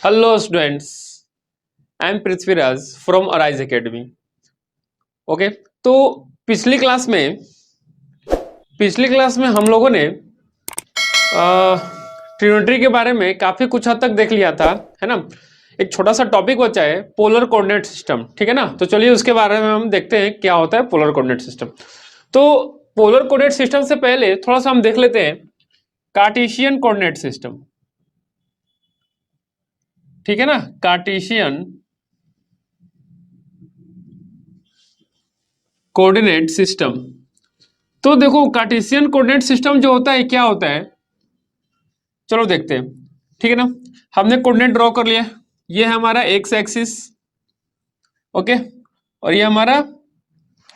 Hello students, I am Prithviraj from arise academy. Okay, तो पिछली class में हम लोगों ने ट्रिग्नोमेट्री के बारे में काफी कुछ हद तक देख लिया था, है ना। एक छोटा सा टॉपिक बचा है, पोलर कोऑर्डिनेट सिस्टम, ठीक है ना। तो चलिए उसके बारे में हम देखते हैं क्या होता है पोलर कोऑर्डिनेट सिस्टम। तो पोलर कोऑर्डिनेट सिस्टम से पहले थोड़ा सा हम देख लेते हैं कार्टेशियन कोऑर्डिनेट सिस्टम, ठीक है ना। कार्टेशियन कोऑर्डिनेट सिस्टम, तो देखो कार्टेशियन कोऑर्डिनेट सिस्टम जो होता है क्या होता है, चलो देखते हैं, ठीक है ना। हमने कोऑर्डिनेट ड्रॉ कर लिया, ये है हमारा एक्स एक्सिस, ओके, और ये हमारा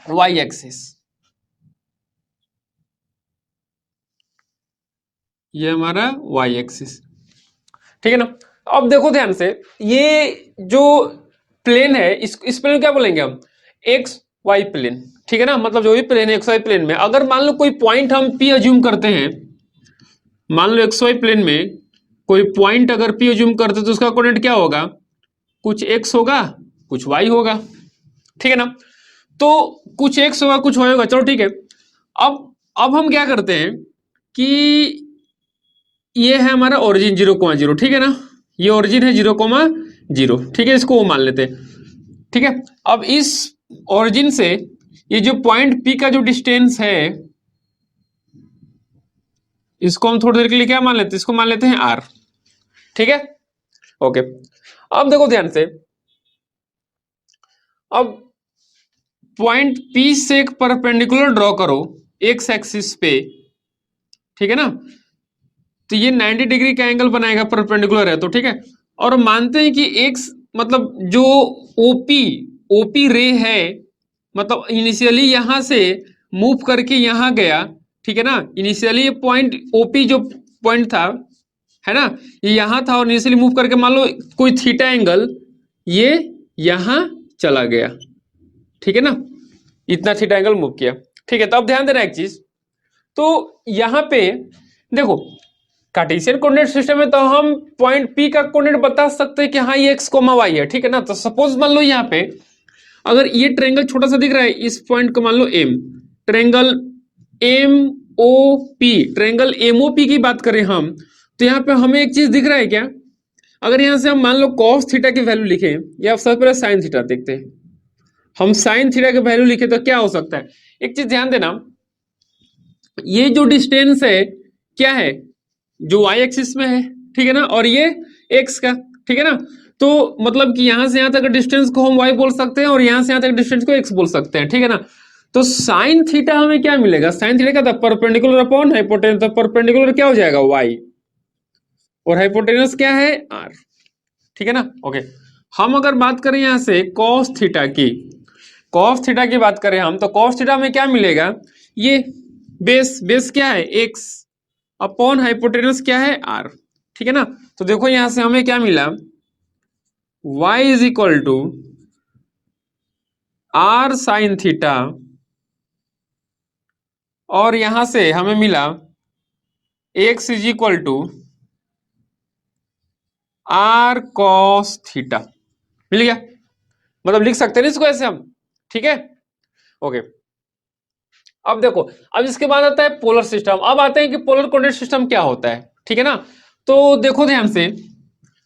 वाई एक्सिस, ये हमारा वाई एक्सिस, ठीक है ना। अब देखो ध्यान से, ये जो प्लेन है इस प्लेन क्या बोलेंगे हम, एक्स वाई प्लेन, ठीक है ना। मतलब जो भी प्लेन है एक्स वाई प्लेन में, अगर मान लो कोई पॉइंट हम पी अज्यूम करते हैं, मान लो एक्स वाई प्लेन में कोई पॉइंट अगर पी अज्यूम करते तो उसका कोऑर्डिनेट क्या होगा, कुछ एक्स होगा कुछ वाई होगा, ठीक है ना। तो कुछ एक्स होगा कुछ वाई होगा, चलो ठीक है। अब हम क्या करते हैं कि ये है हमारा ओरिजिन 0,0, ठीक है ना। ये ओरिजिन है 0,0, ठीक है, इसको वो मान लेते हैं, ठीक है। अब इस ओरिजिन से ये जो पॉइंट पी का जो डिस्टेंस है, इसको हम थोड़ी देर के लिए क्या मान लेते हैं, इसको मान लेते हैं आर, ठीक है, ओके। अब देखो ध्यान से, अब पॉइंट पी से एक परपेंडिकुलर ड्रॉ करो एक्स एक्सिस पे, ठीक है ना। तो ये 90 डिग्री का एंगल बनाएगा, परपेंडिकुलर है तो, ठीक है। और मानते हैं कि एक्स मतलब जो ओपी ओपी रे है, मतलब इनिशियली यहां से मूव करके यहां गया, ठीक है ना। इनिशियली ये पॉइंट ओपी जो पॉइंट था, है ना, ये यहां था और इनिशियली मूव करके मान लो कोई थीटा एंगल ये यहां चला गया, ठीक है ना। इतना थीटा एंगल मूव किया, ठीक है। तो अब ध्यान देना एक चीज, तो यहां पे देखो कार्टेशियन कोऑर्डिनेट सिस्टम में तो हम पॉइंट पी का कोऑर्डिनेट बता सकते हैं कि हाँ ये एक्स कोमा वाई है, ठीक है ना। तो सपोज मान लो यहाँ पे अगर ये ट्रायंगल छोटा सा दिख रहा है, इस पॉइंट को मान लो M, triangle M O P, triangle MOP की बात करें हम, तो यहाँ पे हमें एक चीज दिख रहा है क्या, अगर यहाँ से हम मान लो कॉस थीटा की वैल्यू लिखें या सबसे पहले साइन थीटा देखते हैं, हम साइन थीटा की वैल्यू लिखे तो क्या हो सकता है। एक चीज ध्यान देना, ये जो डिस्टेंस है क्या है, जो वाई एक्सिस में है, ठीक है ना, और ये एक्स का, ठीक है ना। तो मतलब कि यहां से यहां तक डिस्टेंस को हम वाई बोल सकते हैं और यहां से यहां तक डिस्टेंस को एक्स बोल सकते हैं, ठीक है ना। तो साइन थीटा हमें क्या मिलेगा, साइन थीटा क्या था, परपेंडिकुलर अपॉन हाइपोटेनस, तो परपेंडिकुलर क्या हो जाएगा वाई, और हाइपोटेनस क्या है आर, ठीक है ना, ओके। हम अगर बात करें यहां से कॉस थीटा की, कॉस थीटा की बात करें हम, तो कॉस थीटा में क्या मिलेगा, ये बेस क्या है एक्स अपॉन हाइपोटेनस क्या है आर, ठीक है ना। तो देखो यहां से हमें क्या मिला, y is equal to R sine theta, और यहां से हमें मिला x is equal to R cos theta, मिल गया। मतलब लिख सकते हैं इसको ऐसे हम, ठीक है, ओके। अब देखो, अब इसके बाद आता है पोलर सिस्टम। अब आते हैं कि पोलर कोऑर्डिनेट सिस्टम क्या होता है, ठीक है ना। तो देखो ध्यान से,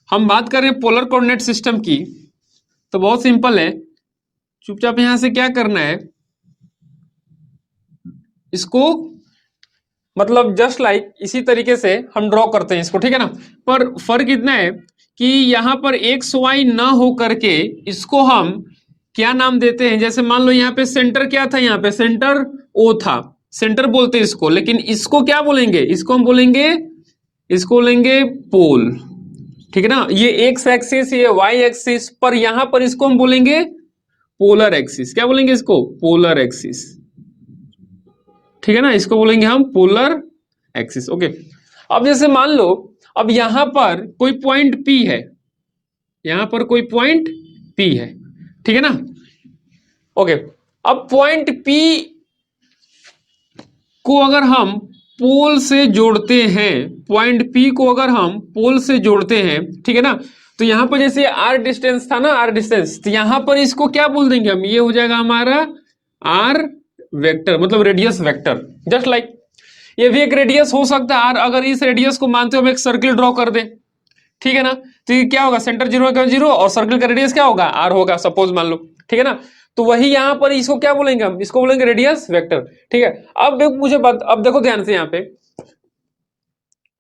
हम बात कर रहे हैं पोलर कोऑर्डिनेट सिस्टम की, तो बहुत सिंपल है, चुपचाप यहां से क्या करना है, इसको मतलब जस्ट लाइक इसी तरीके से हम ड्रॉ करते हैं इसको, ठीक है ना। पर फर्क इतना है कि यहां पर एक्स वाई ना हो करके इसको हम क्या नाम देते हैं, जैसे मान लो यहाँ पे सेंटर क्या था, यहाँ पे सेंटर ओ था, सेंटर बोलते हैं इसको, लेकिन इसको क्या बोलेंगे, इसको हम बोलेंगे, इसको बोलेंगे पोल, ठीक है ना। ये एक्स एक्सिस ये वाई एक्सिस, पर यहां पर इसको हम बोलेंगे पोलर एक्सिस, क्या बोलेंगे इसको, पोलर एक्सिस, ठीक है ना, इसको बोलेंगे हम पोलर एक्सिस, ओके। अब जैसे मान लो अब यहां पर कोई पॉइंट P है, यहां पर कोई पॉइंट P है, ठीक है ना, ओके। अब पॉइंट P को अगर हम पोल से जोड़ते हैं, पॉइंट P को अगर हम पोल से जोड़ते हैं, ठीक है ना, तो यहाँ पर जैसे आर डिस्टेंस था ना, आर डिस्टेंस, तो यहाँ पर इसको क्या बोल देंगे हम, ये हो जाएगा हमारा आर वेक्टर, मतलब रेडियस वेक्टर। जस्ट लाइक ये भी एक रेडियस हो सकता है आर, अगर इस रेडियस को मानते हो हम एक सर्किल ड्रॉ कर दें, ठीक है ना, तो ये क्या होगा, सेंटर 0 का 0 और सर्कल का रेडियस क्या होगा, आर होगा सपोज मान लो, ठीक है ना। तो वही यहां पर इसको क्या बोलेंगे हम, इसको बोलेंगे रेडियस वेक्टर, ठीक है। अब मुझे अब देखो ध्यान से, यहाँ पे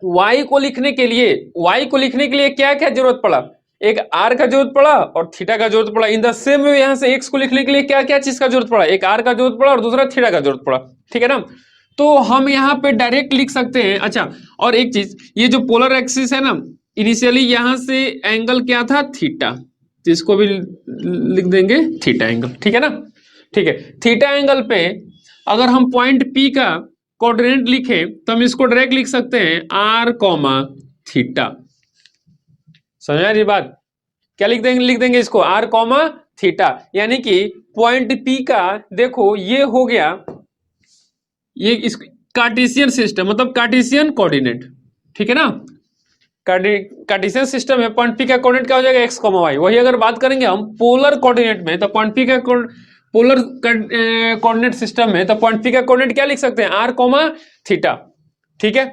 y को लिखने के लिए क्या क्या जरूरत पड़ा, एक r का जरूरत पड़ा और थीटा का जरूरत पड़ा। इन द सेम वे यहां से x को लिखने के लिए क्या क्या चीज का जरूरत पड़ा, एक r का जरूरत पड़ा और दूसरा थीटा का जरूरत पड़ा, ठीक है ना। तो हम यहाँ पे डायरेक्ट लिख सकते हैं। अच्छा, और एक चीज, ये जो पोलर एक्सिस है ना, इनिशियली यहां से एंगल क्या था, थीटा, तो इसको भी लिख देंगे थीटा एंगल, ठीक है ना। ठीक है, थीटा एंगल पे अगर हम पॉइंट P का कोऑर्डिनेट लिखे तो हम इसको डायरेक्ट लिख सकते हैं r कॉमा थीटा। समझ रही बात, क्या लिख देंगे इसको r कॉमा थीटा, यानी कि पॉइंट P का देखो ये हो गया, ये इस कार्टेशियन सिस्टम, मतलब कार्टेशियन कोऑर्डिनेट, ठीक है ना। कार्टेशियन सिस्टम है, पॉइंट P का कोऑर्डिनेट क्या हो जाएगा, x कॉमा y। वही अगर बात करेंगे हम पोलर कोऑर्डिनेट में, तो पॉइंट P का पोलर कोऑर्डिनेट सिस्टम में, तो पॉइंट P का कोऑर्डिनेट क्या लिख सकते हैं, r कॉमा थीटा, ठीक है,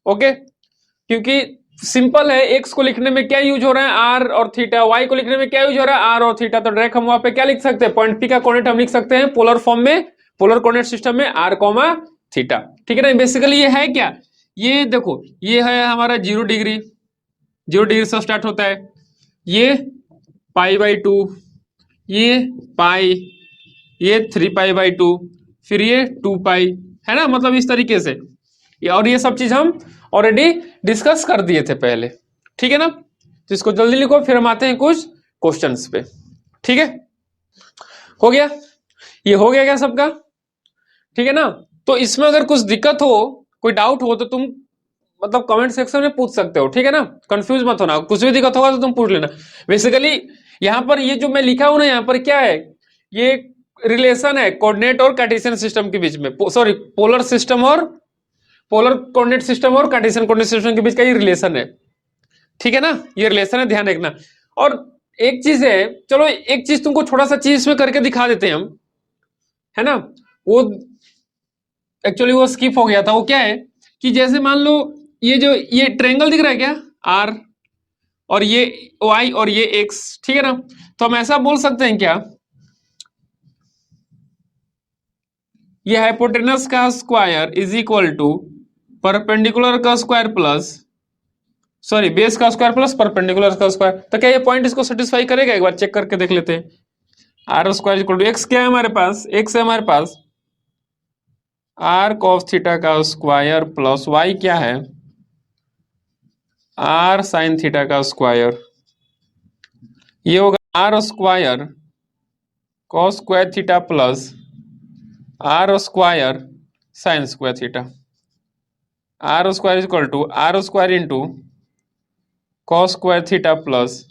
ओके। क्योंकि सिंपल है, x को लिखने में क्या यूज हो रहा है, r और थीटा, y को लिखने में क्या यूज हो रहा है, r और थीटा, तो डायरेक्ट हम वहां पे क्या लिख सकते हैं, पॉइंट P का कोऑर्डिनेट हम लिख सकते हैं पोलर फॉर्म में, पोलर कोऑर्डिनेट सिस्टम में r कॉमा थीटा, ठीक है ना। बेसिकली ये है क्या, ये देखो ये है हमारा 0 डिग्री, 0 डिग्री से स्टार्ट होता है, ये π/2, ये पाई, ये 3π/2, फिर ये 2π, है ना, मतलब इस तरीके से। और ये सब चीज हम ऑलरेडी डिस्कस कर दिए थे पहले, ठीक है ना। तो इसको जल्दी लिखो, फिर हम आते हैं कुछ क्वेश्चंस पे, ठीक है। हो गया, ये हो गया क्या सबका, ठीक है ना। तो इसमें अगर कुछ दिक्कत हो, कोई डाउट हो, तो तुम मतलब कमेंट सेक्शन में पूछ सकते हो, ठीक है ना, कंफ्यूज मत होना, कुछ भी दिक्कत होगा तो तुम पूछ लेना। बेसिकली यहाँ पर ये जो मैं लिखा हूं ना, यहाँ पर क्या है, ये रिलेशन है कोऑर्डिनेट और कार्टेशियन सिस्टम के बीच में, सॉरी पोलर सिस्टम और पोलर कोऑर्डिनेट सिस्टम और कार्टेशियन कोऑर्डिनेट सिस्टम के बीच का ये रिलेशन है, ठीक है ना, ये रिलेशन है, ध्यान रखना। और एक चीज है, चलो एक चीज तुमको थोड़ा सा चीज में करके दिखा देते हैं हम, है ना। वो एक्चुअली वो स्किप हो गया था, वो क्या है कि जैसे मान लो ये ट्रायंगल दिख रहा है क्या, आर, और ये वाई और ये एक्स, ठीक है ना। तो हम ऐसा बोल सकते हैं क्या, ये हाइपोटेनस का square is equal to perpendicular का स्क्वायर प्लस, सॉरी बेस का स्क्वायर प्लस परपेंडिकुलर का स्क्वायर। तो क्या ये पॉइंट इसको सेटिस्फाई करेगा, एक बार चेक करके देख लेते हैं। R square equal to x क्या है हमारे पास, एक्स है हमारे पास आर कॉस थीटा का स्क्वायर प्लस वाई क्या है, आर साइन थीटा का स्क्वायर, ये होगा r square cos square theta plus r square sine square theta. R square is equal to r square into cos square theta plus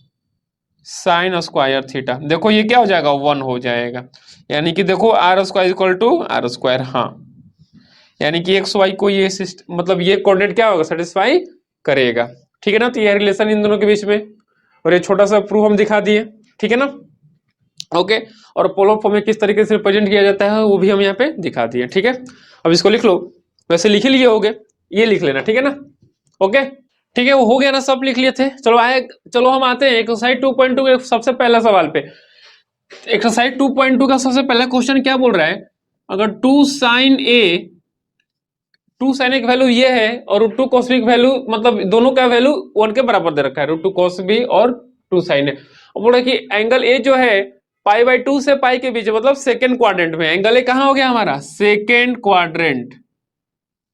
sine square theta. देखो ये क्या हो जाएगा, 1 हो जाएगा, यानी कि देखो r square is equal to r square, हाँ, यानी कि एक्स वाई को ये सिस्टम, मतलब ये कोऑर्डिनेट क्या होगा, सेटिस्फाई करेगा, ठीक है ना। तो ये रिलेशन इन दोनों के बीच में, और ये छोटा सा प्रूफ हम दिखा दिए, ठीक है ना, ओके। और पोलर फॉर्म में किस तरीके से रिप्रेजेंट किया जाता है वो भी हम यहाँ पे दिखा दिए, ठीक है। अब इसको लिख लो, वैसे लिख ही लिए होगे, ये लिख लेना, ठीक है ना, ओके, ठीक है। वो हो गया ना, सब लिख लिए थे। चलो हम आते हैं एक्सरसाइज 2.2 के सबसे पहला सवाल पे। एक्सरसाइज 2.2 का सबसे पहला क्वेश्चन क्या बोल रहा है, अगर 2 साइन ए, 2 साइन ए की वैल्यू ये है और √2 cos b की वैल्यू, मतलब दोनों का वैल्यू 1 के बराबर दे रखा है, √2 cos b और 2 साइन ए। और बोला कि एंगल ए जो है π/2 से पाई के बीच, मतलब सेकेंड क्वाड्रेंट में, एंगल ए कहां हो गया हमारा, सेकेंड क्वाड्रेंट,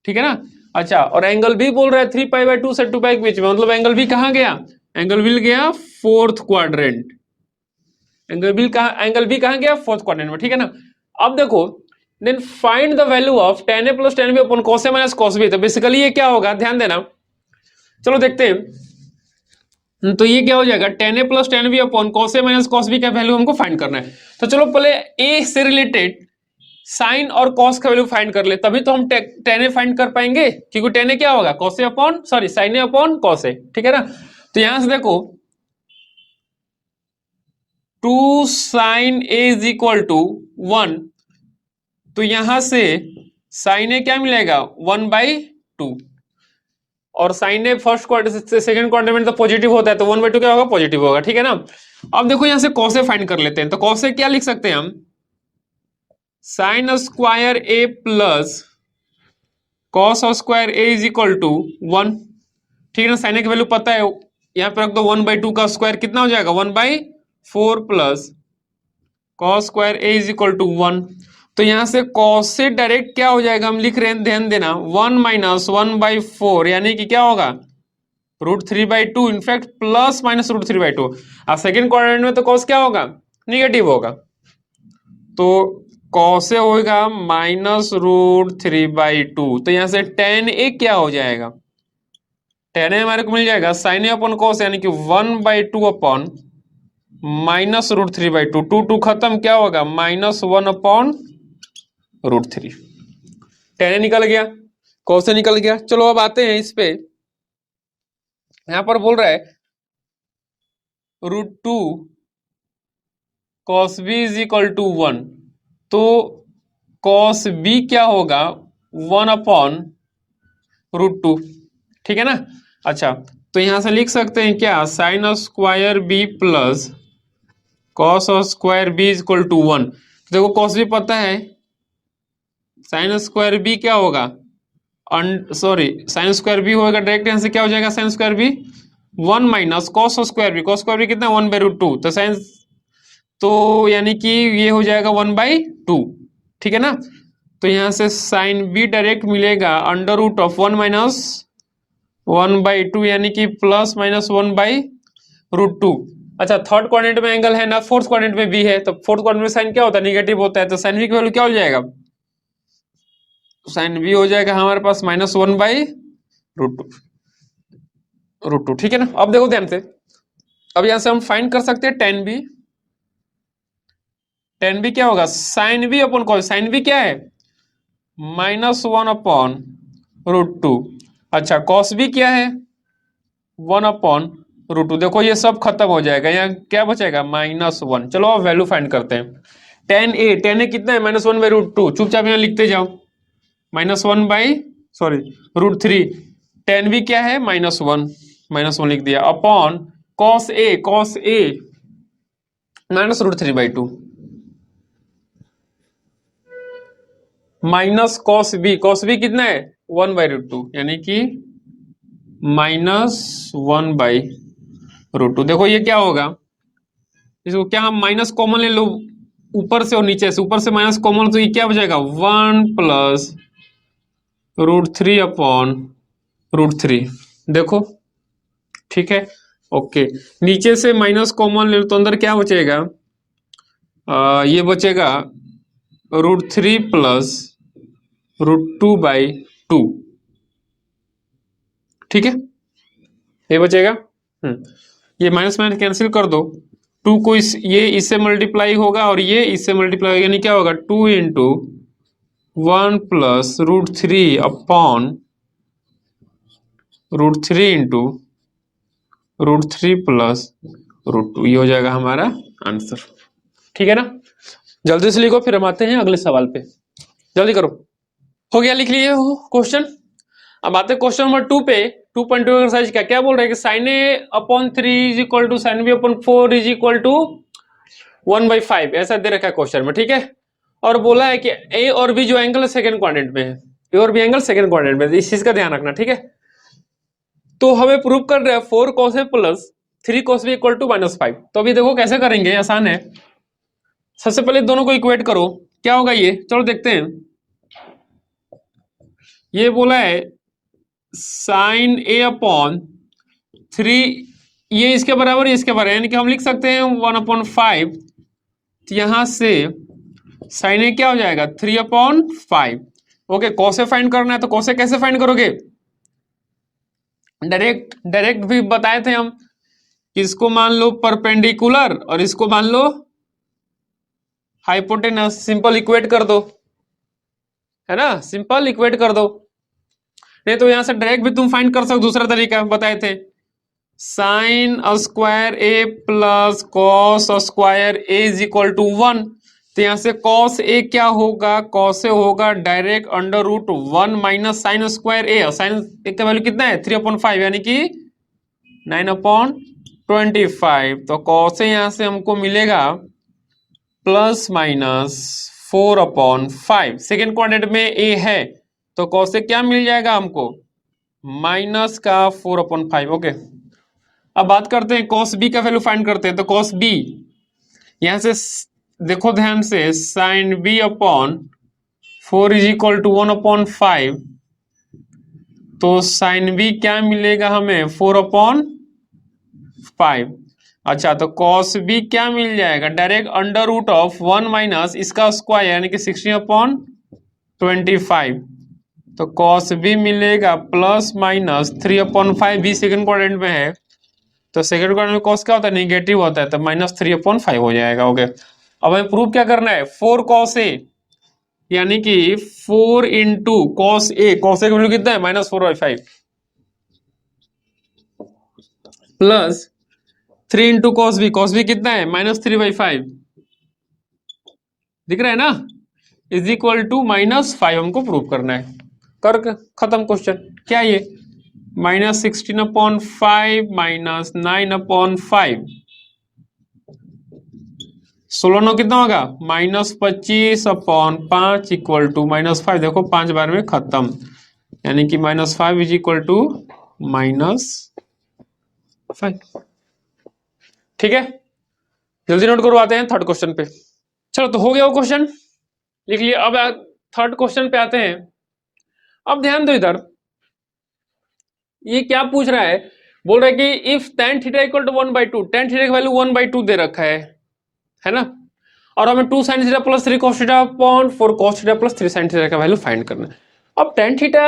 ठीक है ना। अच्छा, और एंगल बी बोल रहा है 3π/2 से 2π के बीच में, मतलब एंगल बी कहां गया, एंगल बी गया फोर्थ क्वाड्रेंट, एंगल बी कहां गया, फोर्थ क्वाड्रेंट में, ठीक है ना। अब देखो, then find the value of tan a plus tan b upon cos a minus cos b। तो बेसिकली ये क्या होगा, ध्यान देना, चलो देखते हैं। तो ये क्या हो जाएगा, tan a plus tan b upon cos a minus cos b का वैल्यू हमको फाइंड करना है। तो चलो पहले a से रिलेटेड साइन और cos का वैल्यू फाइंड कर ले, तभी तो हम tan a फाइंड कर पाएंगे, क्योंकि tan a क्या होगा, cos a upon, sorry sin a upon cos a, ठीक है ना। तो यहां से देखो 2 sine a is equal to 1, तो यहां से साइन ए क्या मिलेगा 1/2, और साइन ए फर्स्ट क्वाड्रेंट सेकंड क्वाड्रेंट में तो पॉजिटिव होता है, तो 1/2 क्या होगा पॉजिटिव होगा, ठीक है ना। अब देखो यहां से कॉसे फाइंड कर लेते हैं, तो कॉसे क्या लिख सकते हैं हम, sine square a plus cos square a is equal to 1, ठीक है ना। साइन ए की वैल्यू पता है, यहां पर रख दो 1/2 का स्क्वायर कितना हो जाएगा 1/4 plus cos square a is equal to 1, तो यहां से कॉस से डायरेक्ट क्या हो जाएगा, हम लिख रहे हैं ध्यान देना 1 - 1/4, यानी कि क्या होगा √3/2, इनफैक्ट प्लस माइनस √3/2। अब सेकेंड क्वाड्रेंट में तो कॉस क्या होगा निगेटिव होगा, तो कॉस से होगा -√3/2, तो यहां से tan ए क्या हो जाएगा, tan ए हमारे को मिल जाएगा साइन ए अपॉन कॉस, यानी कि 1/2 अपॉन -√3/2, 2 खत्म क्या होगा -1/√3, tan ए निकल गया, कॉस से निकल गया। चलो अब आते हैं इस पे, यहां पर बोल रहा है √2 cos b is equal to 1, तो cos b क्या होगा 1/√2, ठीक है ना। अच्छा, तो यहां से लिख सकते हैं क्या, sine square b plus cos square b is equal to 1, देखो कॉस भी पता है, साइन स्क्वायर बी क्या होगा सॉरी साइन स्क्वायर बी होगा डायरेक्ट, यहां से क्या हो जाएगा sine square b 1 minus cos square b, cos square b कितना 1/√2, तो साइन, तो यानी कि ये हो जाएगा 1/2, ठीक है ना। तो यहां से साइन बी डायरेक्ट मिलेगा √1 माइनस 1/2, यानी कि प्लस माइनस 1/√2। अच्छा, थर्ड क्वाड्रेंट में एंगल है ना, फोर्थ क्वाड्रेंट में भी है, तो फोर्थ क्वाड्रेंट में साइन क्या होता है निगेटिव होता है, तो साइन बी की वैल्यू क्या हो जाएगा, साइन बी हो जाएगा हमारे पास -1/√2, ठीक है ना। अब देखो ध्यान से, अब यहां से हम फाइंड कर सकते हैं tan बी, tan बी क्या होगा sine b upon cos, sine b क्या है -1/√2, अच्छा कॉस बी क्या है 1/√2, देखो ये सब खत्म हो जाएगा, यहाँ क्या बचेगा -1। चलो अब वैल्यू फाइंड करते हैं, tan ए कितना है -1/√2, चुपचाप यहाँ लिखते जाओ, -1/√3, tan बी क्या है -1 लिख दिया, अपॉन cos ए -√3/2 माइनस कॉस बी कितना है 1/√2, यानी कि -1/√2। देखो ये क्या होगा, इसको क्या हम माइनस कॉमन ले लो ऊपर से और नीचे से, ऊपर से माइनस कॉमन, तो ये क्या बचेगा 1 + √3/√3, देखो ठीक है, ओके। नीचे से माइनस कॉमन ले लो तो अंदर क्या बचेगा, ये बचेगा √3 + √2/2, ठीक है, ये बचेगा। ये माइनस माइनस कैंसिल कर दो, 2 को ये इससे मल्टीप्लाई होगा और ये इससे मल्टीप्लाई होगा, यानी क्या होगा 2 × 1 + √3 × √3 + √2, ये हो जाएगा हमारा आंसर, ठीक है ना। जल्दी से लिखो, फिर हम आते हैं अगले सवाल पे, जल्दी करो। हो गया, लिख लिए हो क्वेश्चन। अब आते हैं क्वेश्चन नंबर 2 पे। 2.2 एक्सरसाइज का क्या बोल रहा है कि sine a upon 3 is equal to sine b upon 4 is equal to 1/5, ऐसा दे रखा है क्वेश्चन में, ठीक है। और बोला है कि ए और बी जो एंगल सेकंड क्वाड्रेंट में है, ए और बी एंगल सेकंड क्वाड्रेंट में, इस चीज का ध्यान रखना, ठीक है। तो हमें प्रूव कर रहे हैं 4 cos a plus 3 cos b equal to -5। तो अभी देखो कैसे करेंगे, आसान है। सबसे पहले दोनों को इक्वेट करो, क्या होगा ये, चलो देखते हैं। ये बोला है साइन ए अपॉन 3, ये इसके बराबर है, इसके बराबर, यानी कि हम लिख सकते हैं 1/5, तो यहां से साइन ए क्या हो जाएगा 3/5। ओके, कॉसे फाइंड करना है, तो कॉसे कैसे फाइंड करोगे, डायरेक्ट भी बताए थे हम, इसको मान लो परपेंडिकुलर और इसको मान लो हाइपोटेनस, सिंपल इक्वेट कर दो, है ना, सिंपल इक्वेट कर दो। नहीं तो यहां से डायरेक्ट भी तुम फाइंड कर सकते, दूसरा तरीका बताए थे, sine square a plus cos square a is equal to 1। तो यहां से कॉस ए क्या होगा, कॉस ए होगा direct under root 1 minus sine square A. Sine A का वैल्यू कितना है 3/5 यानी कि 9/25। तो कॉस ए यहां से हमको मिलेगा प्लस माइनस 4/5। सेकेंड क्वाड्रेंट में ए है तो कॉस ए क्या मिल जाएगा हमको, माइनस का 4/5। ओके, अब बात करते हैं कॉस बी का वैल्यू फाइंड करते हैं। तो कॉस बी यहां से देखो ध्यान से, sine b upon 4 is equal to 1/5। तो साइन बी क्या मिलेगा हमें 4/5। अच्छा, तो कॉस बी क्या मिल जाएगा direct under root of 1 minus इसका स्क्वायर यानी कि 16/25। तो कॉस बी मिलेगा plus minus 3/5। B second quadrant में है तो सेकंड क्वाड्रेंट में कॉस क्या होता है, नेगेटिव होता है, तो -3/5 हो जाएगा। ओके, अब हमें प्रूव क्या करना है, 4 cos a यानी कि 4 into cos a. Cos a का वैल्यू कितना है -4/5 plus 3 into cos b. Cos b कितना है -3/5, दिख रहा है ना, इज इक्वल टू -5 हमको प्रूव करना है। कर खत्म क्वेश्चन। क्या ये -16/5 माइनस 9/5, 16 9 कितना होगा -25/5 इक्वल टू -5। देखो 5 बार में खत्म, यानी कि -5 इज इक्वल टू -5। ठीक है, जल्दी नोट करवाते हैं थर्ड क्वेश्चन पे। चलो, तो हो गया वो क्वेश्चन, लिख लिया। अब थर्ड क्वेश्चन पे आते हैं। अब ध्यान दो इधर, ये क्या पूछ रहा है, बोल रहा है कि if tan theta equal to 1/2, tan theta का वैल्यू 1/2 दे रखा है ना, और हमें 2 sin theta plus 3 cos theta upon 4 cos theta plus 3 sin theta का वैल्यू फाइंड करना है। अब tan थीटा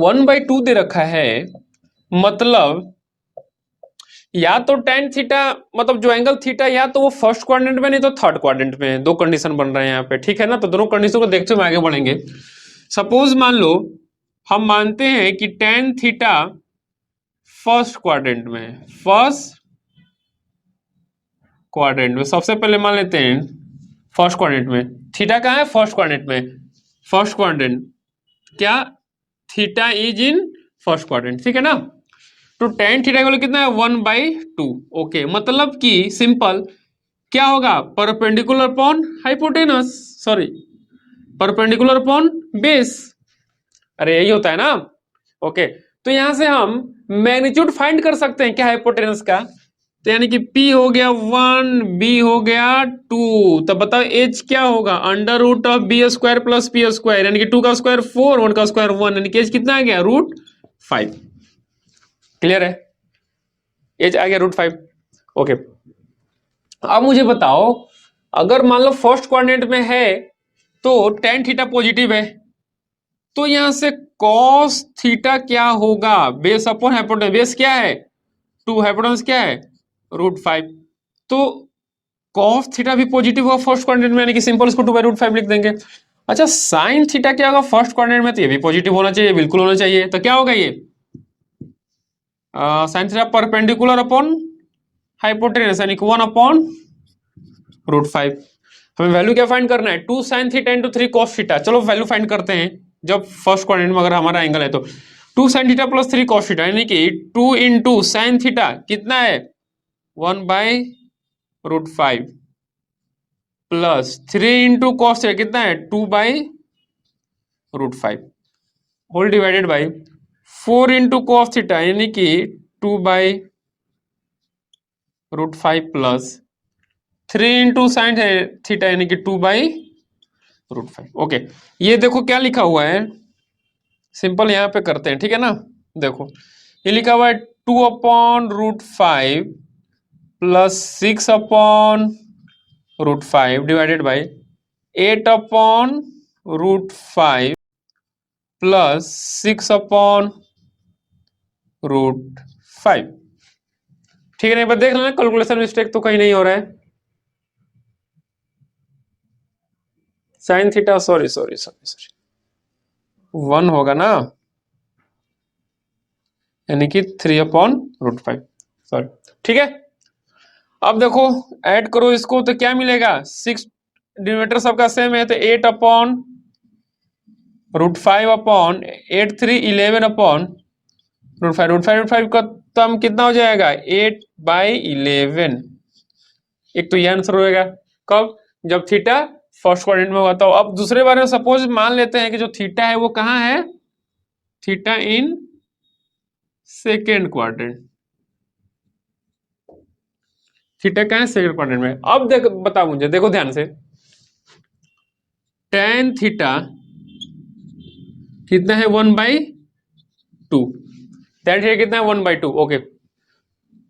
1/2 दे रखा है, मतलब या तो tan थीटा मतलब जो एंगल थीटा या तो वो फर्स्ट क्वाड्रेंट में नहीं तो थर्ड क्वाड्रेंट में। दो कंडीशन बन रहे हैं यहाँ पे, ठीक है ना। तो दोनों कंडीशन को देखते हुए आगे बढ़ेंगे। सपोज मान लो हम मानते हैं कि tan थीटा फर्स्ट क्वाड्रेंट में, फर्स्ट क्वाड्रेंट में सबसे पहले मान लेते हैं फर्स्ट क्वाड्रेंट में। थीटा कहाँ है, फर्स्ट क्वाड्रेंट में। फर्स्ट क्वाड्रेंट क्या, theta is in first quadrant, ठीक है ना। तो tan थीटा का वैल्यू कितना है 1/2। ओके, मतलब कि सिंपल क्या होगा, perpendicular upon hypotenuse, sorry perpendicular upon base. अरे यही होता है ना। ओके, तो यहां से हम मैग्नीट्यूड फाइंड कर सकते हैं क्या हाइपोटेनस का। तो यानी कि P हो गया 1, B हो गया 2। तब बताओ H क्या होगा, under root of B² plus P², यानी कि 2 का स्क्वायर 4, 1 का स्क्वायर 1, यानी कि H कितना आ गया √5। क्लियर है, H आ गया √5। ओके, अब मुझे बताओ अगर मान लो फर्स्ट क्वाड्रेंट में है तो tan थीटा पॉजिटिव है, तो यहां से cos थीटा क्या होगा, बेस अपॉन हाइपोटेनस। बेस क्या है 2, हाइपोटेनस क्या है √5। तो cos थीटा भी पॉजिटिव होगा फर्स्ट क्वाड्रेंट में, यानी कि सिंपल इसको 2/√5 लिख देंगे। अच्छा, साइन थीटा क्या होगा फर्स्ट क्वाड्रेंट में, तो ये भी पॉजिटिव होना चाहिए, बिल्कुल होना चाहिए। तो क्या होगा ये sine theta perpendicular upon hypotenuse, यानी कि 1/√5। हमें वैल्यू क्या फाइंड करना है, 2 sin theta into 3 cos theta. चलो वैल्यू फाइंड करते हैं जब फर्स्ट क्वाड्रेंट में अगर हमारा एंगल है तो 2 sin theta plus 3 cos theta, यानी कि 2 इंटू साइन थीटा कितना है 1/√5 प्लस 3 इंटू कॉस थीटा कितना है 2/√5 whole divided by 4 into cos theta, यानी कि 2/√5 प्लस 3 इंटू साइन थीटा, यानी कि 2/√5। ओके, ये देखो क्या लिखा हुआ है, सिंपल यहां पे करते हैं, ठीक है ना। देखो ये लिखा हुआ है 2/√5 प्लस 6/√5 डिवाइडेड बाई 8/√5 प्लस 6/√5। ठीक है ना, एक बार देख लेना कैलकुलेशन मिस्टेक तो कहीं नहीं हो रहा है। साइन थीटा सॉरी 1 होगा ना, यानी कि 3/√5। सॉरी, ठीक है। अब देखो ऐड करो इसको तो क्या मिलेगा, 6 डिनोमिनेटर सबका सेम है तो 8 अपॉन √5 अपॉन 8 3 11 अपॉन √5 का तम कितना हो जाएगा 8/11। एक तो ये आंसर होएगा कब, जब थीटा फर्स्ट क्वाड्रेंट में होगा। तो अब दूसरे बारे में सपोज मान लेते हैं कि जो थीटा है वो कहाँ है, theta in second quadrant, theta कहाँ है सेकेंड क्वाड्रेंट में। अब देखो बताओ मुझे, देखो ध्यान से, tan थीटा कितना है 1/2, tan थीटा कितना है 1/2। ओके,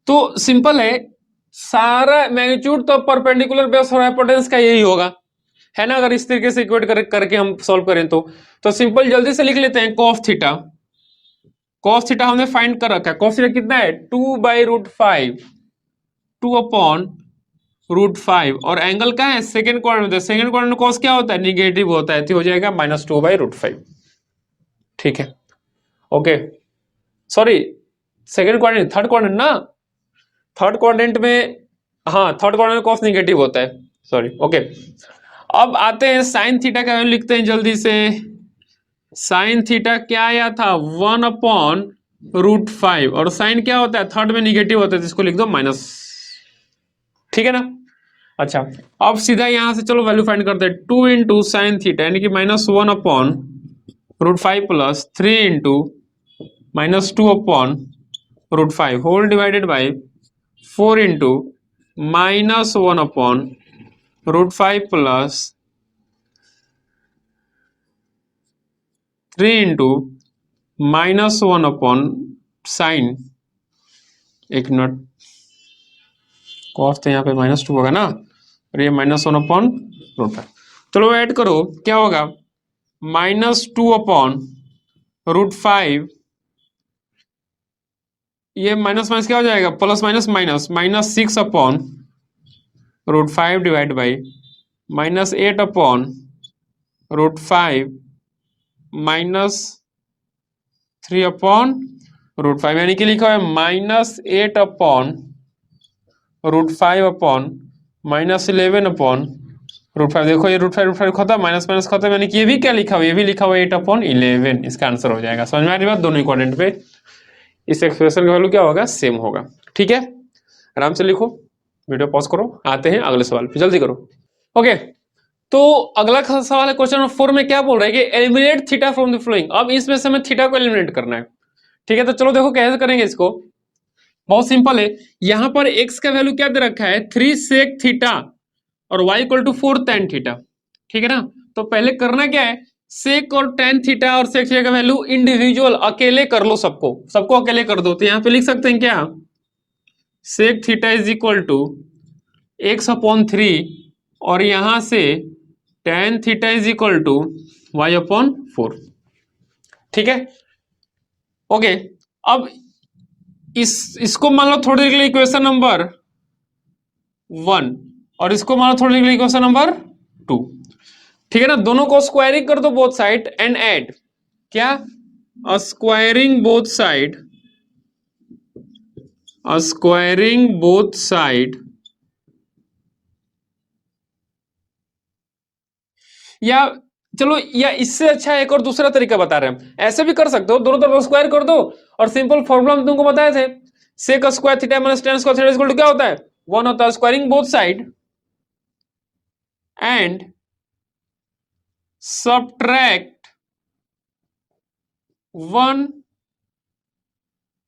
तो सिंपल है, सारा मैग्नीट्यूड तो परपेंडिकुलर बेस और हाइपोटेनस का यही होगा, है ना। अगर इस तरीके से इक्वेट करके हम सॉल्व करें तो सिंपल जल्दी से लिख लेते हैं कॉस थीटा। कॉस थीटा हमने फाइंड कर रखा है, कॉस थीटा कितना है 2/√5, 2 अपॉन √5, और एंगल का है सेकेंड क्वाड्रेंट में, सेकेंड क्वाड्रेंट में कॉस क्या होता है निगेटिव होता है, तो हो जाएगा -2/√5। ठीक है, okay, sorry second quadrant, third quadrant ना, थर्ड क्वाड्रेंट में, हाँ थर्ड क्वाड्रेंट में कॉस निगेटिव होता है, सॉरी। ओके, अब आते हैं साइन थीटा का वैल्यू लिखते हैं जल्दी से। साइन थीटा क्या आया था 1/√5, और साइन क्या होता है थर्ड में निगेटिव होता है, तो इसको लिख दो माइनस, ठीक है ना। अच्छा, अब सीधा यहां से चलो वैल्यू फाइंड करते हैं, 2 इंटू साइन थीटा यानी कि -1/√5 plus 3 into -2 upon √5 whole divided by 4 into -1/√5 plus 3 into -1 upon sine, एक मिनट, कॉस तो यहाँ पे -2 होगा ना, और ये -1/√5। चलो ऐड करो क्या होगा, -2/√5, ये माइनस माइनस क्या हो जाएगा plus minus minus, -6/√5 divide by -8/√5 -3/√5, यानी कि लिखा है -8/√5 अपॉन -11/√5। देखो ये √5 खत्म, माइनस माइनस खत्म, यानी कि ये भी क्या लिखा हुआ, ये भी लिखा हुआ 8/11। इसका आंसर हो जाएगा। समझ में आ रही बात, दोनों क्वाड्रेंट पे इस एक्सप्रेशन का वैल्यू क्या होगा, सेम होगा। ठीक है, आराम से लिखो, वीडियो पॉज करो, आते हैं अगले सवाल पे, जल्दी करो। ओके, तो अगला सवाल है क्वेश्चन नंबर 4 में क्या बोल रहा है कि eliminate theta from the flowing. अब इसमें से हमें थीटा को एलिमिनेट करना है। ठीक है, तो चलो देखो कैसे करेंगे इसको, बहुत सिंपल है। यहां पर x का वैल्यू क्या दे रखा है 3 सेक थीटा और y equal to 4 tan theta. ठीक है ना, तो पहले करना क्या है, सेक और tan थीटा और सेक थीटा का वैल्यू इंडिविजुअल अकेले कर लो, सबको अकेले कर दो। तो यहां पे लिख सकते हैं क्या, sec theta is equal to x/3, और यहां से tan theta is equal to y/4। ठीक है, ओके, अब इसको मान लो थोड़ी देर के लिए इक्वेशन नंबर 1, और इसको मान लो थोड़ी देर के लिए इक्वेशन नंबर 2। ठीक है ना, दोनों को स्क्वायरिंग कर दो बोथ साइड एंड ऐड, क्या, squaring both side, squaring both side, या चलो, या इससे अच्छा एक और दूसरा तरीका बता रहे हैं हम, ऐसे भी कर सकते हो, दोनों तरफ स्क्वायर कर दो, और सिंपल फॉर्मूला हम तुमको बताए थे, sec square theta minus tan square theta equal to क्या होता है 1 होता है, squaring both side and subtract 1,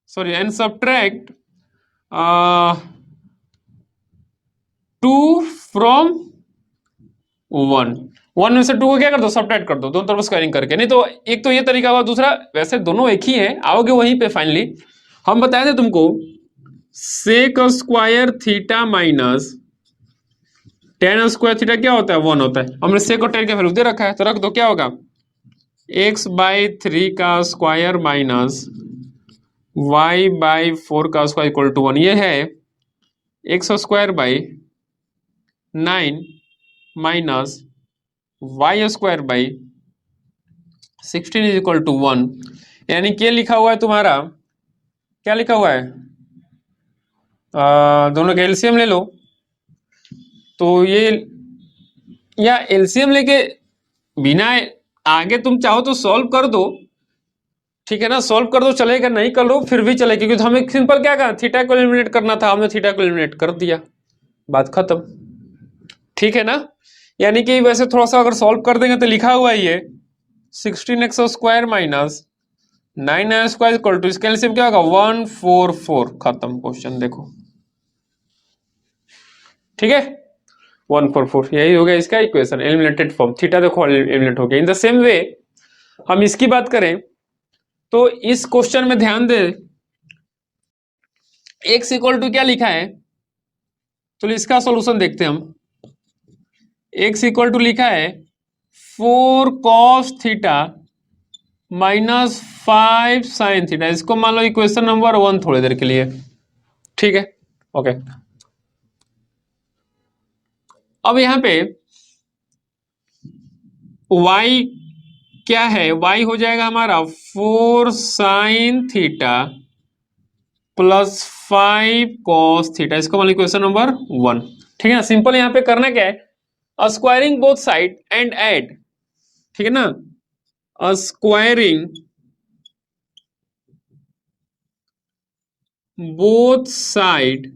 sorry, and subtract 2 from 1 में से 2 को क्या कर दो सब्ट्रैक्ट कर दो, दोनों तरफ स्क्वायरिंग करके। नहीं तो एक तो ये तरीका हुआ, दूसरा वैसे दोनों एक ही है, आओगे वहीं पे फाइनली। हम बताए थे तुमको sec square theta minus tan square theta क्या होता है 1 होता है। हमने सेक और tan का वैल्यू दे रखा है, तो रख दो, क्या होगा x/3 का स्क्वायर माइनस y/4 का स्क्वायर इक्वल टू 1। ये है x² 9 minus y² 16 is equal to 1, यानी क्या लिखा हुआ है तुम्हारा, क्या लिखा हुआ है दोनों का एलसीएम ले लो। तो ये या एलसीएम लेके बिना आगे तुम चाहो तो सॉल्व कर दो, ठीक है ना, सॉल्व कर दो चलेगा, नहीं कर लो फिर भी चलेगा, क्योंकि हमें सिंपल क्या कहा, थीटा को एलिमिनेट करना था, हमने थीटा को एलिमिनेट कर दिया, बात खत्म, ठीक है ना। यानी कि वैसे थोड़ा सा अगर सॉल्व कर देंगे तो लिखा हुआ है ये 16x² minus 9y² equal to, इसका एलसीएम क्या होगा 144, खत्म क्वेश्चन, देखो ठीक है 144, यही हो गया इसका इक्वेशन, एलिमिनेटेड फॉर्म, थीटा देखो एलिमिनेट हो गया। इन द सेम वे हम इसकी बात करें तो इस क्वेश्चन में ध्यान दे, x इक्वल टू क्या लिखा है, चलो इसका सॉल्यूशन देखते हैं हम। x इक्वल टू लिखा है 4 cos theta minus 5 sine theta, इसको मान लो इक्वेशन नंबर 1 थोड़ी देर के लिए, ठीक है ओके। अब यहां पे y क्या है, y हो जाएगा हमारा 4 sign theta plus 5 cos theta, इसको मान लो इक्वेशन नंबर 1, ठीक है ना। सिंपल यहां पे करना क्या है, squaring both side and add, ठीक है ना, squaring both side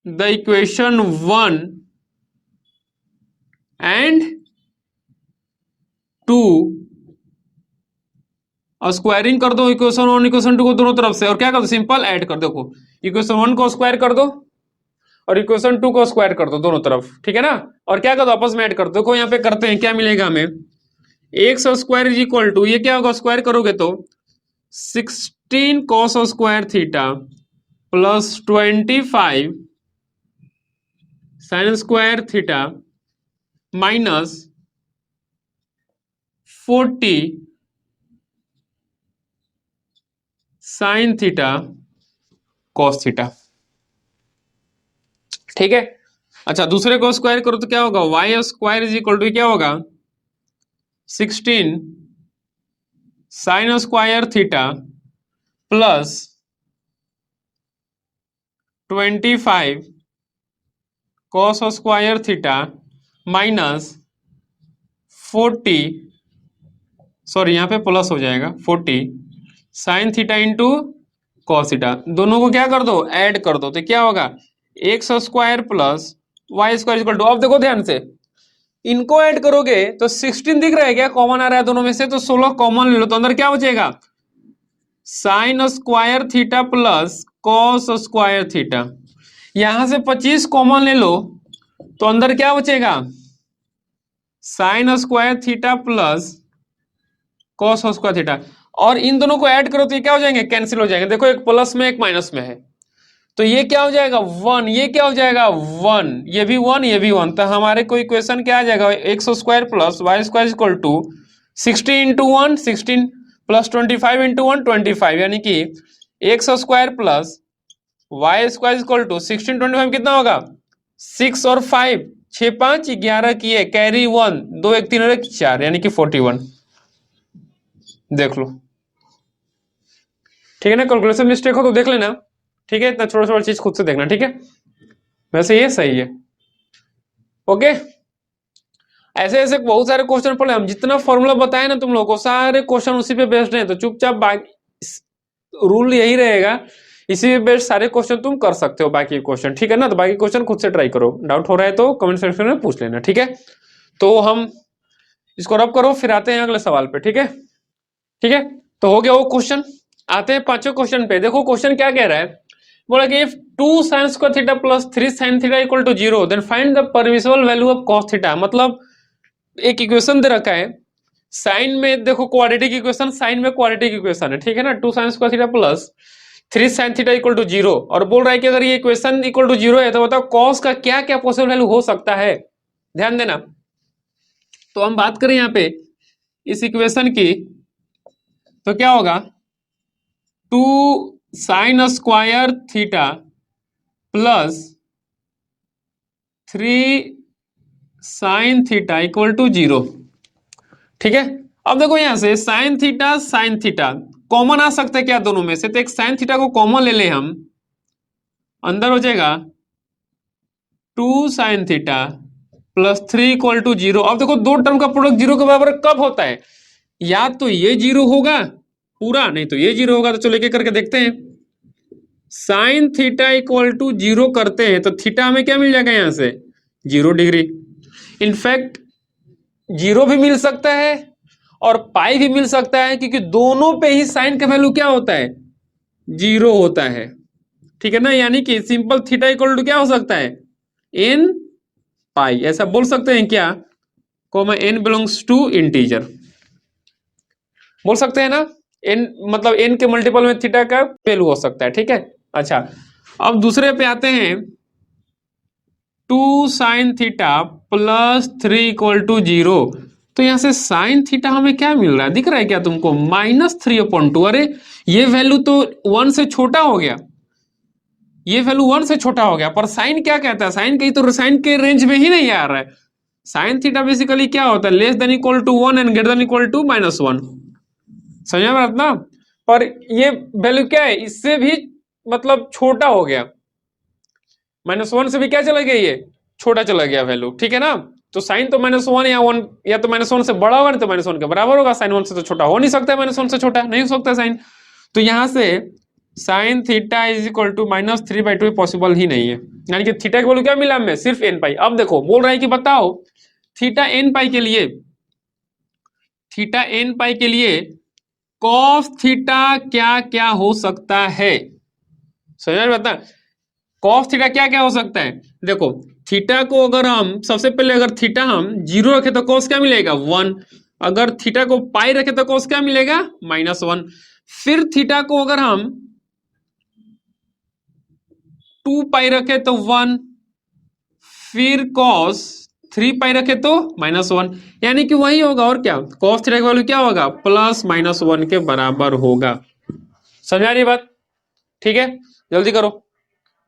the equation 1 and 2, squaring कर दो इक्वेशन 1 इक्वेशन 2 को दोनों तरफ से, और क्या कर दो सिंपल ऐड कर दो, देखो इक्वेशन 1 को स्क्वायर कर दो और इक्वेशन 2 को स्क्वायर कर दो दोनों तरफ, ठीक है ना, और क्या कर दो आपस में ऐड कर दो। देखो यहाँ पे करते हैं, क्या मिलेगा हमें, x square is equal to, ये क्या होगा स्क्वायर करोगे तो 16 cos square theta plus 25 sine square theta minus 40 sine theta cos theta, ठीक है। अच्छा दूसरे को स्क्वायर करो तो क्या होगा, y square is equal to क्या होगा 16 sine square theta plus 25 cos square theta minus 40, sorry यहाँ पे प्लस हो जाएगा 40 sine theta into cos theta, दोनों को क्या कर दो ऐड कर दो, तो क्या होगा x square plus y square equal to, अब देखो ध्यान से इनको ऐड करोगे तो 16 दिख रहा है क्या, कॉमन आ रहा है दोनों में से, तो 16 कॉमन ले लो, तो अंदर क्या बचेगा sign square theta plus cos square theta, यहां से 25 कॉमन ले लो तो अंदर क्या बचेगा sign square theta plus cos square theta, और इन दोनों को ऐड करो तो ये क्या हो जाएंगे कैंसिल हो जाएंगे, देखो एक प्लस में एक माइनस में है, तो ये क्या हो जाएगा 1, ये क्या हो जाएगा 1, ये भी 1 ये भी 1, तो हमारे को इक्वेशन क्या आ जाएगा x square plus y square equal to 60 into 1 16 plus 25 into 1 25, यानी कि x square plus y square equal to 16 25 कितना होगा 6 और 5 6 5 11 किए कैरी 1 2 1 3 और 1 4, यानी कि 41, देख लो ठीक है ना, कैलकुलेशन मिस्टेक हो तो देख लेना, ठीक है, इतना छोटा छोटा चीज खुद से देखना, ठीक है, वैसे ये सही है ओके। ऐसे ऐसे बहुत सारे क्वेश्चन पढ़े हम, जितना फॉर्मूला बताए ना तुम लोगों को सारे क्वेश्चन उसी पे बेस्ड हैं, तो चुपचाप रूल यही रहेगा, इसी पे बेस्ड सारे क्वेश्चन तुम कर सकते हो बाकी क्वेश्चन, ठीक है ना, तो बाकी क्वेश्चन खुद से ट्राई करो, डाउट हो रहा है तो कमेंट सेक्शन में पूछ लेना, ठीक है। तो हम इसको रब करो फिर आते हैं अगले सवाल पे, ठीक है ठीक है। तो हो गया वो क्वेश्चन, आते हैं पांचवें क्वेश्चन पे। देखो क्वेश्चन क्या कह रहा है, बोला कि if 2 sin square theta plus 3 sin theta equal to 0 then find the permissible value of cos theta, मतलब एक इक्वेशन दे रखा है, साइन में देखो क्वाड्रेटिक इक्वेशन, साइन में क्वाड्रेटिक इक्वेशन है, ठीक है ना, 2 sin square theta plus 3 sin theta equal to 0, और बोल रहा है कि अगर ये इक्वेशन इक्वल टू 0 है तो बताओ cos का क्या क्या पॉसिबल वैल्यू हो सकता है, ध्यान देना। तो हम बात करें यहाँ पे इस इक्वेशन की, तो क्या होगा 2 sin square theta plus 3 sin theta equal to 0, ठीक है। अब देखो यहां से sin थीटा कॉमन आ सकता है क्या दोनों में से? तो एक साइन थीटा को कॉमन ले ले हम, अंदर हो जाएगा 2 sine theta plus 3 equal to 0। अब देखो दो टर्म का प्रोडक्ट 0 के बराबर कब होता है? या तो ये 0 होगा पूरा, नहीं तो ये 0 होगा। तो चलो एक एक करके देखते हैं। साइन थीटा इक्वल टू 0 करते हैं तो थीटा हमें क्या मिल जाएगा यहां से? 0 डिग्री। इनफैक्ट 0 भी मिल सकता है और पाई भी मिल सकता है, क्योंकि दोनों पे ही साइन का वैल्यू क्या होता है? 0 होता है, ठीक है ना। यानी कि सिंपल थीटा इक्वल टू क्या हो सकता है? एन पाई, ऐसा बोल सकते हैं क्या? Comma n belongs to integer, बोल सकते हैं ना। एन मतलब एन के मल्टीपल में थीटा का वैल्यू हो सकता है, ठीक है। अच्छा, अब दूसरे पे आते हैं। 2 sine theta plus 3 equal to 0। तो यहां से साइन थीटा हमें क्या मिल रहा है, दिख रहा है क्या तुमको? -3/2। अरे ये वैल्यू तो 1 से छोटा हो गया, ये वैल्यू 1 से छोटा हो गया। पर साइन क्या कहता है? साइन कहीं तो साइन के रेंज में ही नहीं आ रहा है। साइन थीटा बेसिकली क्या होता है? Less than equal to 1 and greater than equal to -1। समझ में बात ना। पर ये वैल्यू क्या है? इससे भी मतलब छोटा हो गया, -1 से भी क्या चला गया? ये छोटा चला गया वैल्यू, ठीक है ना। तो साइन तो -1 या 1, या तो -1 से बड़ा होगा नहीं तो -1 के बराबर होगा। साइन 1 से तो छोटा हो नहीं सकता है, -1 से छोटा नहीं हो सकता साइन। तो यहां से sine theta is equal to -3/2 possible ही नहीं है। यानी कि थीटा की वैल्यू क्या मिला हमें? सिर्फ n पाई। अब देखो बोल रहा है कि बताओ थीटा n पाई के लिए, थीटा n पाई के लिए कॉस थीटा क्या क्या हो सकता है? समझ में बता, कॉस थीटा क्या क्या हो सकता है? देखो थीटा को अगर हम सबसे पहले अगर थीटा हम 0 रखे तो कॉस क्या मिलेगा? 1। अगर थीटा को पाई रखे तो कॉस क्या मिलेगा? -1। फिर थीटा को अगर हम 2 पाई रखे तो 1, फिर कॉस 3 पाई रखे तो -1। यानी कि वही होगा और क्या, कॉस थीटा का वैल्यू क्या होगा? +-1 के बराबर होगा। समझा रही बात? ठीक है, जल्दी करो,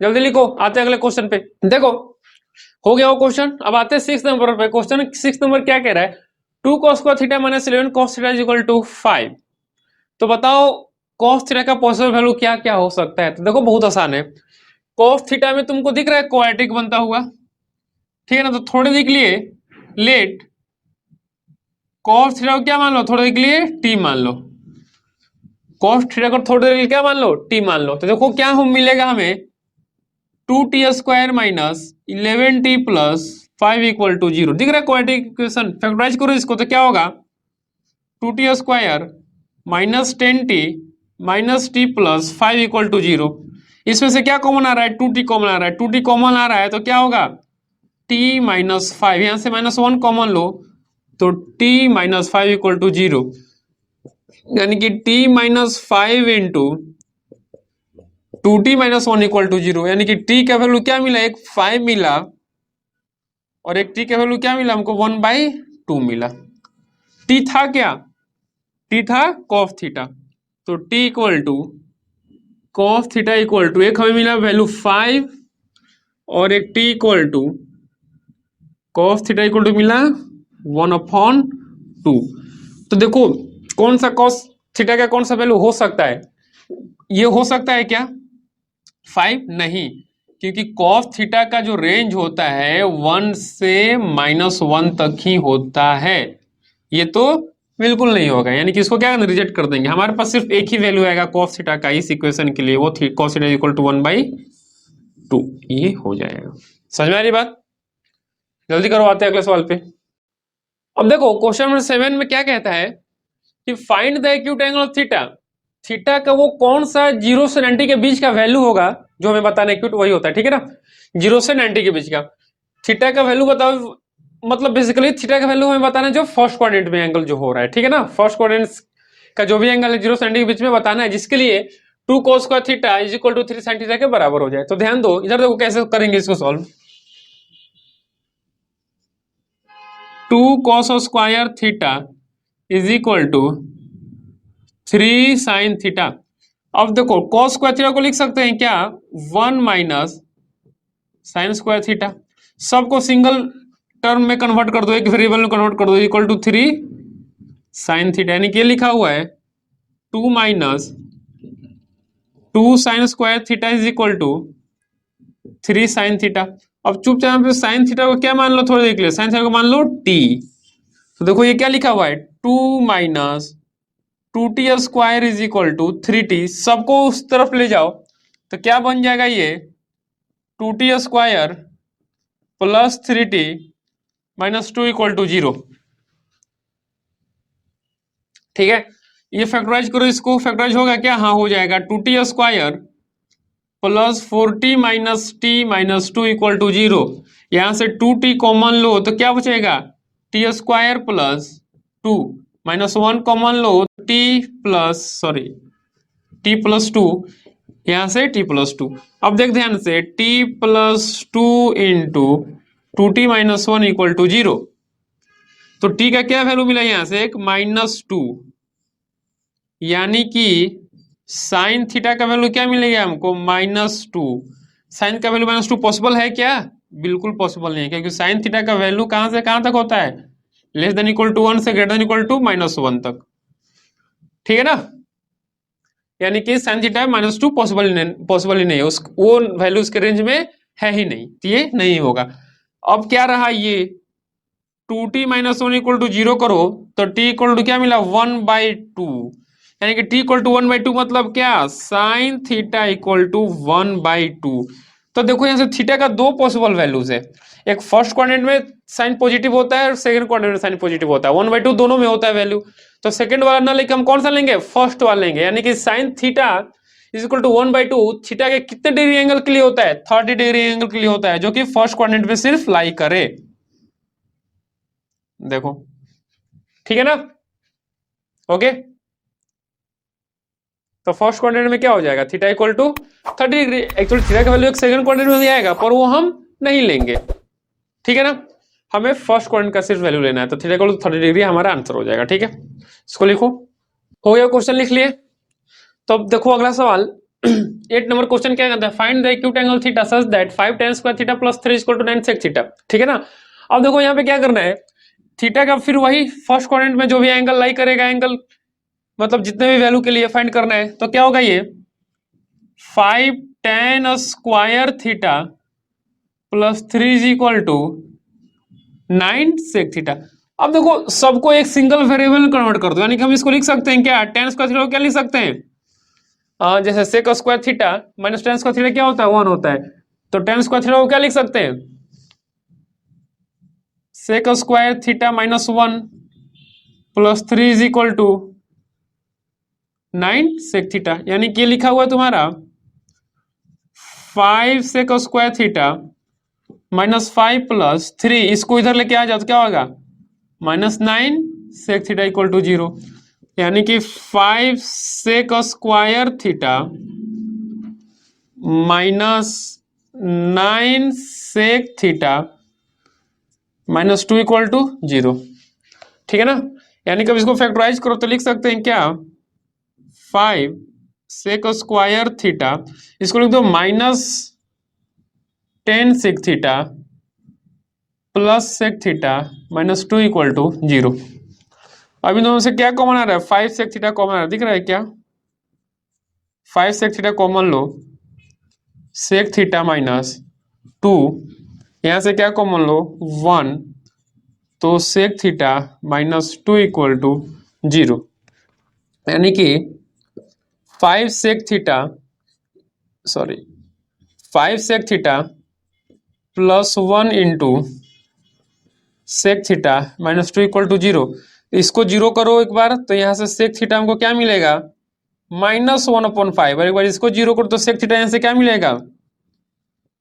जल्दी लिखो, आते हैं अगले क्वेश्चन पे। देखो हो गया वो क्वेश्चन। अब आते हैं 6 नंबर पे। क्वेश्चन 6 नंबर क्या कह रहा है? 2 cos square theta -11 cos theta is equal to 5। तो बताओ cos थीटा का पॉसिबल वैल्यू क्या क्या हो सकता है? तो देखो बहुत आसान है। cos थीटा में तुमको दिख रहा है क्वाड्रेटिक बनता हुआ, ठीक है ना। तो थोड़ी देर के लिए लेट cos थीटा को क्या मान लो? थोड़ी देर के लिए t मान लो। cos थीटा को थोड़ी देर के लिए क्या मान लो? t मान लो। तो देखो क्या हम मिलेगा हमें? 2t square -11t plus 5 equal to 0। दिख रहा है क्वाड्रेटिक इक्वेशन? फैक्टराइज करो इसको तो क्या होगा? 2t square -10t -t plus 5 equal to 0। इसमें से क्या कॉमन आ रहा है? 2t कॉमन आ रहा है। 2t कॉमन आ रहा है तो क्या होगा? t -5, यहां से -1 कॉमन लो तो t -5 इक्वल टू 0। यानी कि t -5 into 2t -1 equal to 0। यानी कि t का वैल्यू क्या मिला? एक 5 मिला और एक t का वैल्यू क्या मिला हमको? 1/2 मिला। t था क्या? t था cos थीटा। तो t equal to cos theta equal to एक हमें मिला वैल्यू 5 और एक t equal to cos theta equal to मिला 1/2। तो देखो कौन सा cos थीटा का कौन सा वैल्यू हो सकता है? ये हो सकता है क्या 5? नहीं, क्योंकि cos थीटा का जो रेंज होता है 1 से -1 तक ही होता है। ये तो बिल्कुल नहीं होगा, यानी कि इसको क्या रिजेक्ट कर देंगे। हमारे पास सिर्फ एक ही वैल्यू आएगा cos थीटा का इस इक्वेशन के लिए, वो cos थीटा इक्वल टू 1/2। ये हो जाएगा। समझ में आ रही बात? जल्दी करो, आते हैं अगले सवाल पे। अब देखो क्वेश्चन नंबर 7 में क्या कहता है कि find the acute angle of theta. Theta का वो कौन सा 0 से 90 के बीच का वैल्यू होगा जो हमें बताना है, एक्यूट वही होता है, ठीक है ना। 0 से 90 के बीच का थीटा का वैल्यू बताओ। मतलब बेसिकली थीटा का वैल्यू हमें बताना है जो फर्स्ट क्वाड्रेंट में एंगल जो हो रहा है, ठीक है ना। फर्स्ट क्वाड्रेंट का जो भी एंगल है 0 से 90 के बीच में बताना है, जिसके लिए 2 cos square theta is equal to 3 sin theta के बराबर हो जाए। तो ध्यान दो इधर, देखो कैसे करेंगे इसको solve. 2 cos square theta is equal to 3 sin theta. अब देखो cos स्क्वायर थीटा को लिख सकते हैं क्या? 1 माइनस साइन स्क्वायर थीटा। सबको सिंगल टर्म में कन्वर्ट कर दो, एक वेरिएबल में कन्वर्ट कर दो, इक्वल टू 3 sin थीटा। यानी कि ये लिखा हुआ है 2 minus 2 sine square theta is equal to 3 sine theta. अब चुपचाप पे साइन थीटा को क्या मान लो, थोड़ी देख ले, साइन थीटा को मान लो टी। तो देखो ये क्या लिखा हुआ है, 2 minus 2t square is equal to 3t, सबको उस तरफ ले जाओ तो क्या बन जाएगा, ये 2t square plus 3t minus 2 equal to 0। ठीक है, ये फैक्टराइज करो, इसको फैक्टराइज होगा क्या, हाँ हो जाएगा, 2t square plus 4t minus T minus 2 equal to 0। यहां से 2t कॉमन लो तो क्या बचेगा, T square plus 2 minus 1 common लो, टी प्लस 2, यहां से t प्लस 2। अब देख ध्यान से, t plus 2 into 2t minus 1 equal to 0। तो t का क्या वैल्यू मिला यहां से, एक -2, यानी कि साइन थीटा का वैल्यू क्या मिलेगा हमको, -2। साइन का वैल्यू -2 पॉसिबल है क्या, बिल्कुल पॉसिबल नहीं है, क्योंकि साइन थीटा का वैल्यू कहां से कहां तक होता है, लेस देन इक्वल टू 1 से ग्रेटर देन इक्वल टू -1 तक। ठीक है ना, यानी कि साइन थीटा -2 पॉसिबल ही नहीं है, उस वो वैल्यू उसके रेंज में है ही नहीं, तो ये नहीं होगा। अब क्या रहा, ये 2t माइनस 1 इक्वल टू 0 करो तो t इक्वल टू क्या मिला, 1/2, यानी कि t इक्वल टू 1/2 मतलब क्या, साइन थीटा इक्वल टू 1/2। तो देखो यहां से थीटा का दो पॉसिबल वैल्यूज है, एक फर्स्ट क्वाड्रेंट में साइन पॉजिटिव होता है और सेकंड क्वाड्रेंट में साइन पॉजिटिव होता है, 1/2 दोनों में होता है वैल्यू। तो सेकंड वाला ना लेके हम कौन सा लेंगे, फर्स्ट वाला लेंगे, यानी कि sine theta is equal to 1/2 theta के कितने डिग्री एंगल के लिए होता है, 30 डिग्री एंगल के लिए होता है, जो कि फर्स्ट क्वाड्रेंट में सिर्फ लाई करे। देखो ठीक है ना, ओके। तो फर्स्ट क्वाड्रेंट में क्या हो जाएगा, theta equal to 30 degree. Actually theta का वैल्यू एक सेकंड क्वाड्रेंट में भी आएगा, पर वो हम नहीं लेंगे। ठीक है ना, हमें फर्स्ट क्वाड्रेंट का सिर्फ वैल्यू लेना है, तो थीटा इक्वल टू 30 डिग्री हमारा आंसर हो जाएगा। ठीक है, इसको लिखो, हो गया, क्वेश्चन लिख लिए। तो अब देखो अगला सवाल 8 नंबर क्वेश्चन क्या कहता है, find the acute angle theta such that 5 tan square theta plus 3 equal to 9 sec theta. ठीक है ना, अब देखो यहाँ पे क्या करना है, थीटा का फिर वही फर्स्ट क्वाड्रेंट में जो भी एंगल लाई करेगा, एंगल मतलब जितने भी वैल्यू के लिए फाइंड करना है, तो क्या होगा, ये 5 tan square theta plus 3 is equal to 9 sec theta. अब देखो सबको एक सिंगल वेरिएबल में कन्वर्ट कर दो, यानी कि हम इसको लिख सकते हैं क्या, tan स्क्वायर थीटा को क्या लिख सकते हैं, जैसे sec square theta minus tan square theta क्या होता है, 1 होता है, तो tan स्क्वायर थीटा को क्या लिख सकते हैं, sec square theta minus 1 plus 3 is equal to 9 sec theta, यानी कि लिखा हुआ है तुम्हारा 5 sec square theta minus 5 plus 3, इसको इधर लेके आ जाओ तो क्या होगा, -9 sec थीटा इक्वल टू 0, यानी कि 5 sec square theta minus 9 sec theta minus 2 equal to 0। ठीक है ना, यानी कि अब इसको फैक्टराइज करो तो लिख सकते हैं क्या, 5 sec स्क्वायर थीटा, इसको लिख दो -10 sec theta plus sec theta minus 2 equal to 0। अब इन दोनों से क्या कॉमन आ रहा है, 5 sec थीटा कॉमन आ रहा है, दिख रहा है क्या, 5 sec थीटा कॉमन लो, sec थीटा माइनस 2, यहां से क्या कॉमन लो, 1, तो sec theta minus 2 equal to 0, यानी कि 5 sec theta 5 sec theta plus 1 into sec theta minus 2 equal to 0। इसको 0 करो एक बार तो यहाँ से sec थीटा हमको क्या मिलेगा, -1/5, और एक बार इसको 0 करो तो sec थीटा यहाँ से क्या मिलेगा,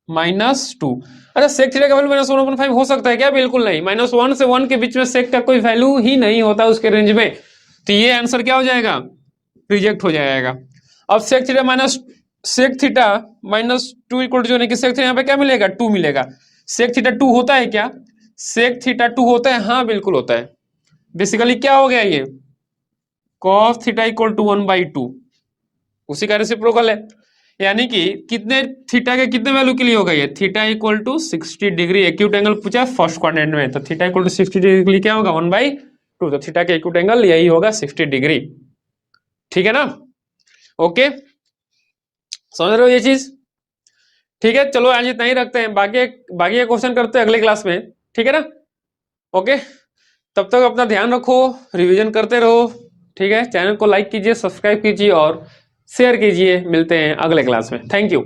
-2। अच्छा sec थीटा का वैल्यू -1/5 हो सकता है क्या, बिल्कुल नहीं, -1 से 1 के बीच में sec का कोई वैल्यू ही नहीं होता उसके रेंज में, तो ये आंसर क्या हो जाएगा, रिजेक्ट हो जाएगा। अब sec theta minus 2 equal to, कि sec थीटा यहाँ पे क्या मिलेगा, 2 मिलेगा। sec थीटा 2 होता है क्या, sec थीटा 2 होता है, हाँ बिल्कुल होता है। बेसिकली क्या हो गया, ये cos थीटा इक्वल टू 1/2, उसी का रेसिप्रोकल है, यानी कि कितने थीटा के कितने वैल्यू के लिए होगा, ये theta equal to 60 degree, acute angle पूछा फर्स्ट क्वाड्रेंट में, तो थीटा इक्वल टू 60 डिग्री के लिए क्या होगा, 1/2, तो थीटा का एक्यूट एंगल यही होगा 60 डिग्री। ठीक है ना? ओके, समझ रहे हो ये चीज? ठीक है, चलो आज इतना ही रखते हैं, बाकी बाकी क्वेश्चन करते हैं अगले क्लास में, ठीक है ना? ओके, तब तक अपना ध्यान रखो, रिवीजन करते रहो, ठीक है? चैनल को लाइक कीजिए, सब्सक्राइब कीजिए और शेयर कीजिए। मिलते हैं अगले क्लास में। Thank you.